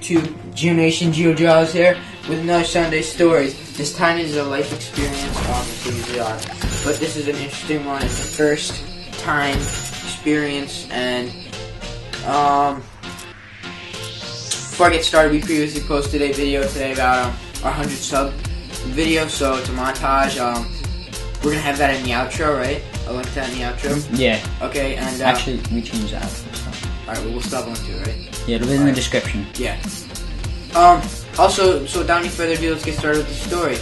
YouTube, GeoNation, GeoJaws here with another Sunday Stories. This time it is a life experience, obviously usually are, but this is an interesting one. It's the first time experience, and before I get started, we previously posted a video today about our 100 sub video, so it's a montage. We're gonna have that in the outro, right? I'll link that in the outro. Yeah. Okay, and actually, we changed the outro. So. Alright, well, we'll stop on to it, right? Yeah, it'll be in the description. Yeah. Also, so without any further ado, let's get started with the story.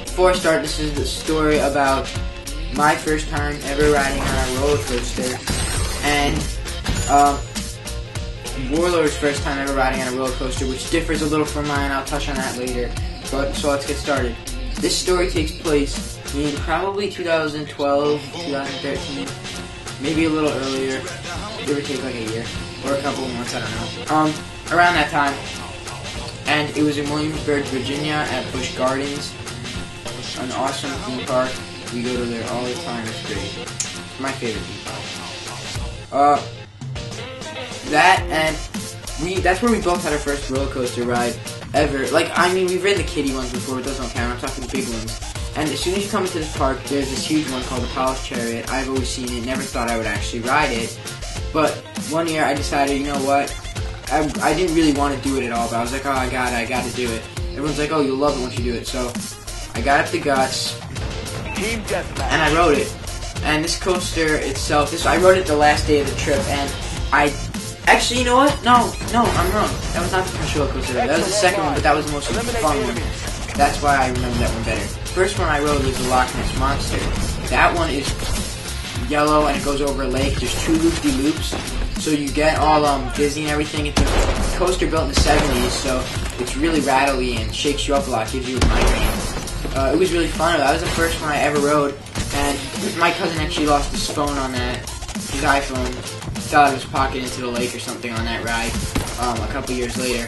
Before I start, this is the story about my first time ever riding on a roller coaster, and Warlord's first time ever riding on a roller coaster, which differs a little from mine. I'll touch on that later. But so let's get started. This story takes place in probably 2012, 2013, maybe a little earlier, give or take like a year or a couple of months, I don't know. Around that time, and it was in Williamsburg, Virginia, at Busch Gardens, an awesome theme park. We go to there all the time. It's great. It's my favorite theme park. That's where we both had our first roller coaster ride ever. Like, I mean, we've ridden the kiddie ones before, it doesn't count. I'm talking the big ones. And as soon as you come into this park, there's this huge one called the Palace Chariot. I've always seen it, never thought I would actually ride it. But one year I decided, you know what? I didn't really want to do it at all, but I was like, oh, I got to do it. Everyone's like, oh, you'll love it once you do it. So I got up the guts, and I rode it. And this coaster itself, I rode it the last day of the trip, and actually, you know what? No, I'm wrong. That was not the first roller coaster. That was the second one, but that was the most fun one. That's why I remember that one better. First one I rode was the Loch Ness Monster. That one is yellow and it goes over a lake. There's two loop-de-loops, so you get all dizzy and everything. It's a coaster built in the 70s, so it's really rattly and shakes you up a lot, gives you a migraine. It was really fun. That was the first one I ever rode, and my cousin actually lost his phone on that, his iPhone. Fell out of his pocket into the lake or something on that ride a couple years later.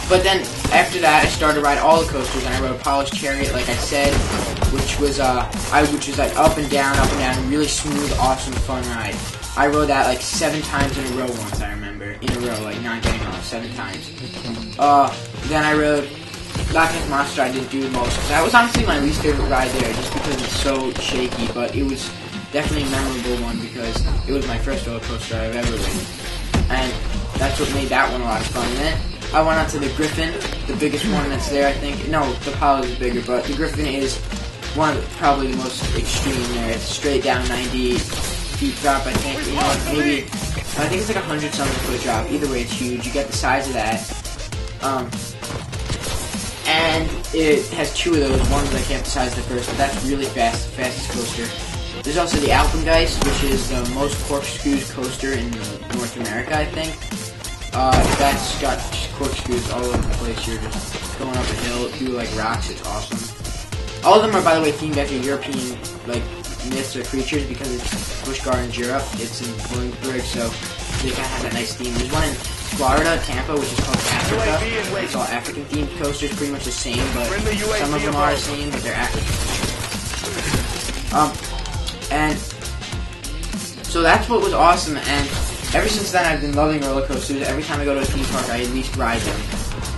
But then after that, I started to ride all the coasters, and I rode a Palace Chariot, like I said, which was like up and down, really smooth, awesome, fun ride. I rode that like 7 times in a row once. I remember in a row, like not getting off 7 times. Then I rode Loch Ness Monster. I didn't do the most. That was honestly my least favorite ride there, just because it's so shaky. But it was definitely a memorable one because it was my first roller coaster I've ever ridden, and that's what made that one a lot of fun. And then I went on to the Griffin, the biggest one that's there, I think. No, the Apollo is bigger, but the Griffin is probably the most extreme there. It's straight down 90 feet drop, I think. You know, maybe, I think it's like 100-something foot drop. Either way, it's huge. You get the size of that. And it has 2 of those. One's like half the size of the first, but that's really fast, the fastest coaster. There's also the Alpengeist, which is the most corkscrews coaster in North America, I think. That's got corkscrews all over the place. You're just going up a hill through like rocks. It's awesome. All of them are, by the way, themed after European like myths or creatures because it's Busch Gardens, Europe. It's in Williamsburg, so they kind of have that nice theme. There's one in Florida, Tampa, which is called Africa. It's all African themed coasters, pretty much the same, but some of them are the same, but they're African. And so that's what was awesome, and ever since then I've been loving roller coasters. Every time I go to a theme park, I at least ride them.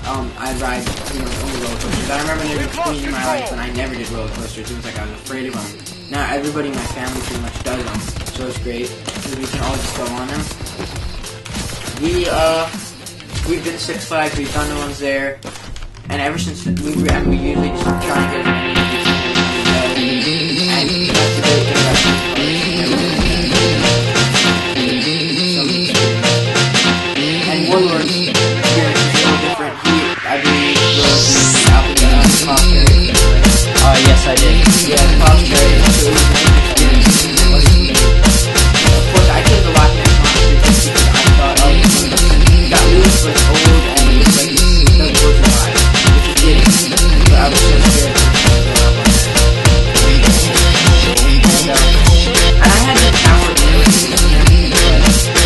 I ride, only roller coasters. I remember there was a point in my life when I never did roller coasters. It was like I was afraid of them. Now everybody in my family pretty much does them, so it's great because we can all just go on them. We've been to Six Flags, we've done the ones there, and ever since we usually just try and get as many as we can. And that's the great thing about these parks. And Warlord's experience is a little different. I believe, rode the Palace Chariot. Yes, I did. Yeah, the Palace Chariot. So it was an experience. Of course, I did the Loch Ness Monster just because I thought, oh, it got loose, but it's old, and it was like, it doesn't work in life, which it didn't. But I was so scared. And I had the power to do it, but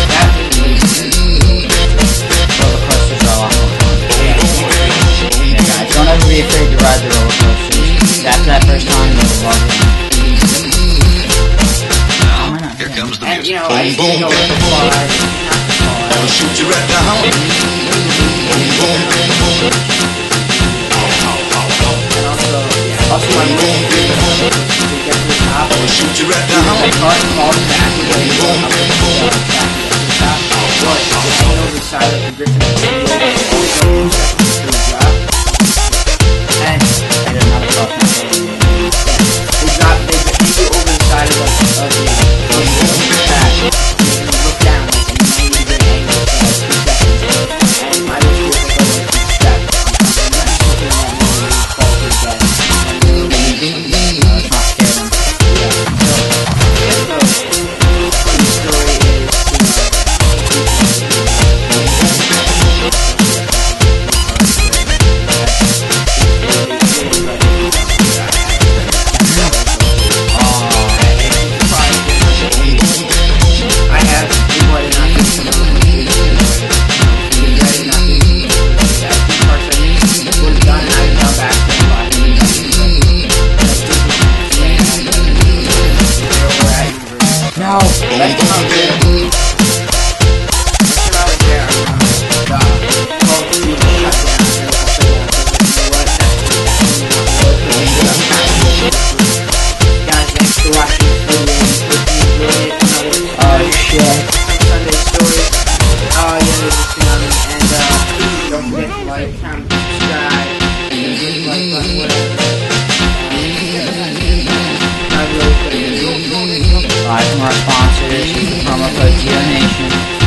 that was really scary. Roller coasters are a lot more fun. Yeah, guys, don't ever be afraid to ride the roller coasters. After that first time, you'll love it. Here comes the music. And, you know, I didn't go as far. I'll shoot you right down. Also, my goal is to get to the top. Now, how many cars fall back and then go up to the top? But I know the side of the Griffin always goes to the drop. And I did not cross my phone. they hit you over the side of the track. You can look down and you might even get an angle for like 2 seconds. And my wish was to go into the step. And then looking at me and fall to the death. Buy from our sponsors, promo code GEONation.